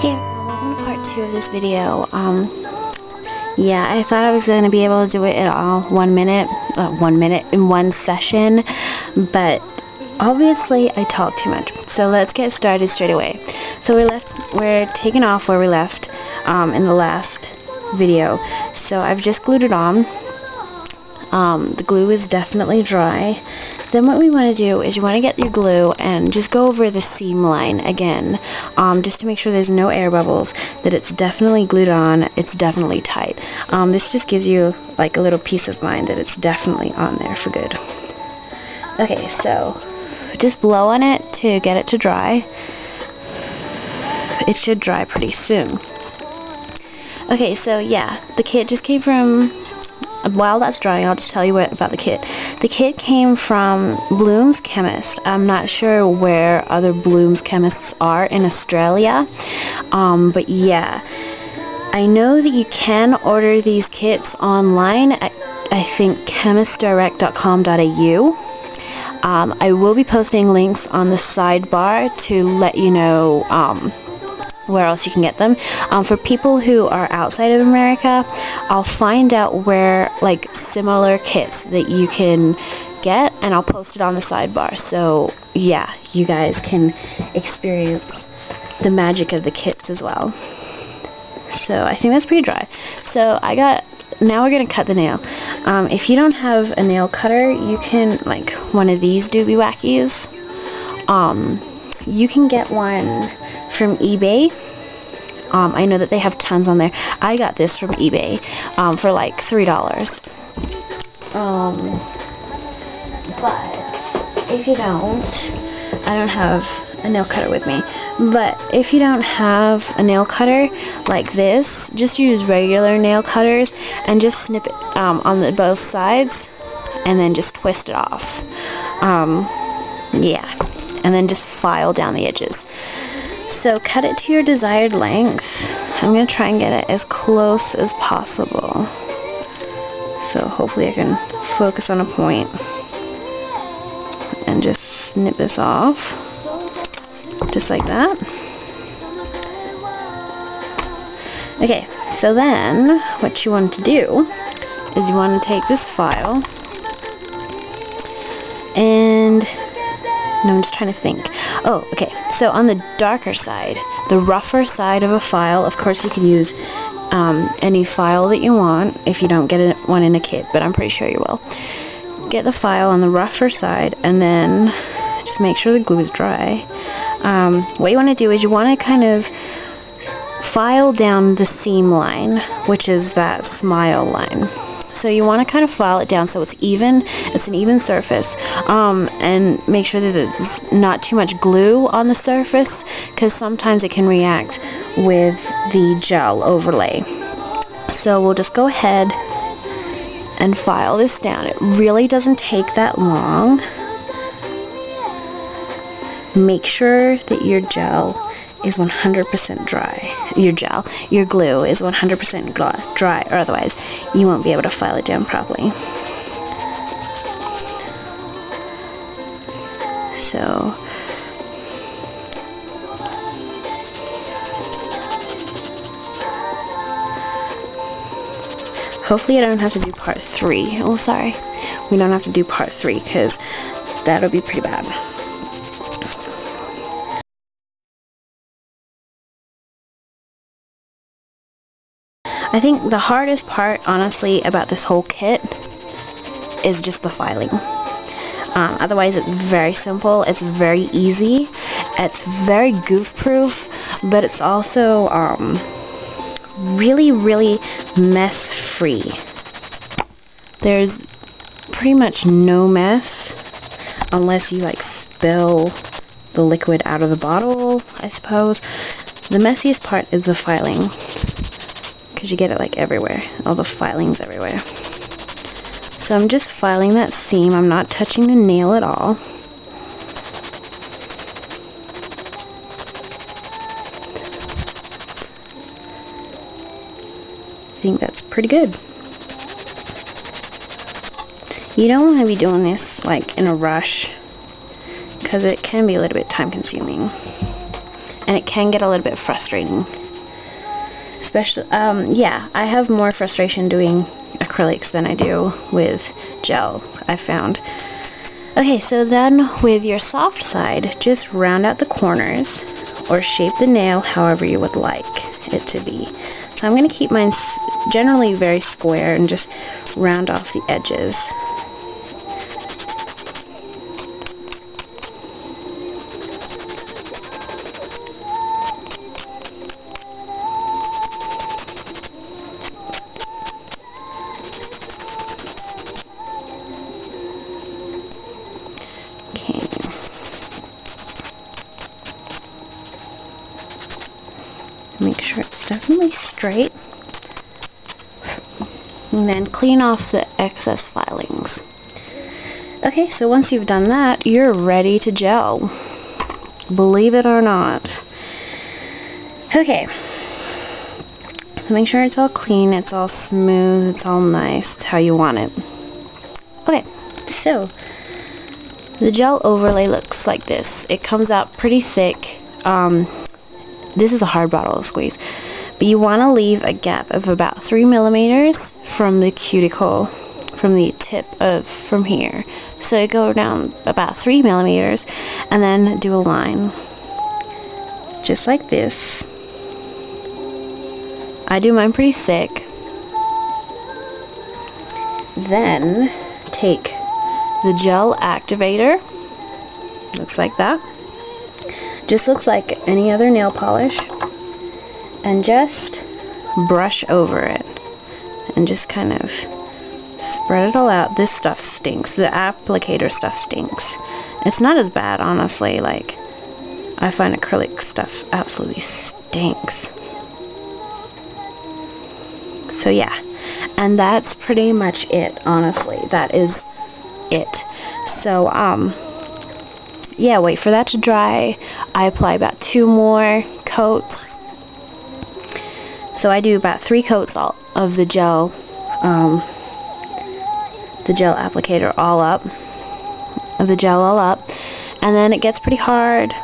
Hey, welcome to part 2 of this video. Yeah, I thought I was going to be able to do it in all 1 minute in one session, but obviously I talk too much. So let's get started straight away. So we're taking off where we left in the last video. So I've just glued it on. The glue is definitely dry. Then what we want to do is you want to get your glue and just go over the seam line again, just to make sure there's no air bubbles, that it's definitely glued on, it's definitely tight. This just gives you like a little peace of mind that it's definitely on there for good. Okay, so just blow on it to get it to dry. It should dry pretty soon. Okay, so yeah, the kit just came from... While that's drying, I'll just tell you about the kit. The kit came from Bloom's Chemist. I'm not sure where other Bloom's Chemists are in Australia, but yeah, I know that you can order these kits online at, I think, chemistdirect.com.au. I will be posting links on the sidebar to let you know where else you can get them. For people who are outside of America, I'll find out where, like, similar kits that you can get, and I'll post it on the sidebar. So, yeah, you guys can experience the magic of the kits as well. So, I think that's pretty dry. So, now we're going to cut the nail. If you don't have a nail cutter, you can, like, one of these doobie wackies. You can get one from eBay. I know that they have tons on there. I got this from eBay for like $3. But if you don't, I don't have a nail cutter with me. But if you don't have a nail cutter like this, just use regular nail cutters and just snip it on both sides, and then just twist it off. Yeah. And then just file down the edges. So cut it to your desired length. I'm going to try and get it as close as possible. So hopefully I can focus on a point. And just snip this off. Just like that. Okay, so then what you want to do is you want to take this file and... No, I'm just trying to think. Oh, okay. So on the darker side, the rougher side of a file, of course you can use any file that you want if you don't get one in a kit, but I'm pretty sure you will. Get the file on the rougher side, and then just make sure the glue is dry. What you want to do is you want to kind of file down the seam line, which is that smile line. So you want to kind of file it down so it's even, it's an even surface, and make sure that there's not too much glue on the surface, because sometimes it can react with the gel overlay. So we'll just go ahead and file this down. It really doesn't take that long. Make sure that your gel is 100% dry. Your glue is 100% dry, or otherwise you won't be able to file it down properly. So, hopefully I don't have to do part 3. Oh, sorry. We don't have to do part 3, because that'll be pretty bad. I think the hardest part, honestly, about this whole kit is just the filing. Otherwise, it's very simple. It's very easy. It's very goof-proof, but it's also really, really mess-free. There's pretty much no mess unless you like spill the liquid out of the bottle, I suppose. The messiest part is the filing, because you get it like everywhere, all the filings everywhere. So I'm just filing that seam. I'm not touching the nail at all. I think that's pretty good. You don't want to be doing this like in a rush, because it can be a little bit time consuming. and it can get a little bit frustrating. Especially, yeah, I have more frustration doing acrylics than I do with gel, I've found. Okay, so then with your soft side, just round out the corners, or shape the nail however you would like it to be. So I'm going to keep mine generally very square and just round off the edges. Make sure it's definitely straight. And then clean off the excess filings. Okay, so once you've done that, you're ready to gel. Believe it or not. Okay. So make sure it's all clean, it's all smooth, it's all nice. It's how you want it. Okay, so the gel overlay looks like this. It comes out pretty thick. This is a hard bottle to squeeze, but you want to leave a gap of about 3 millimeters from the cuticle, from the tip of, from here. So you go down about 3 millimeters, and then do a line, just like this. I do mine pretty thick. Then take the gel activator, looks like that. Just looks like any other nail polish, and just brush over it and just kind of spread it all out. This stuff stinks. The applicator stuff stinks. It's not as bad, honestly. Like, I find acrylic stuff absolutely stinks. So yeah, and that's pretty much it, honestly. That is it. So yeah, wait for that to dry. I apply about 2 more coats. So I do about 3 coats of the gel applicator all up, and then it gets pretty hard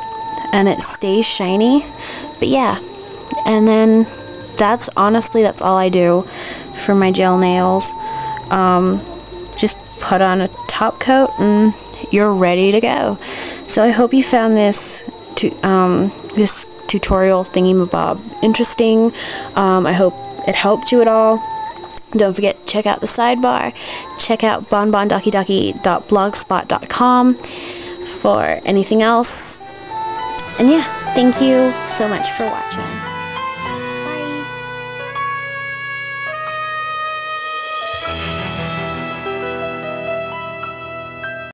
and it stays shiny. But yeah, and then that's all I do for my gel nails. Just put on a top coat and you're ready to go. So I hope you found this tutorial thingamabob interesting. I hope it helped you at all. Don't forget, check out the sidebar. Check out bonbondokidoki.blogspot.com for anything else. And yeah, thank you so much for watching.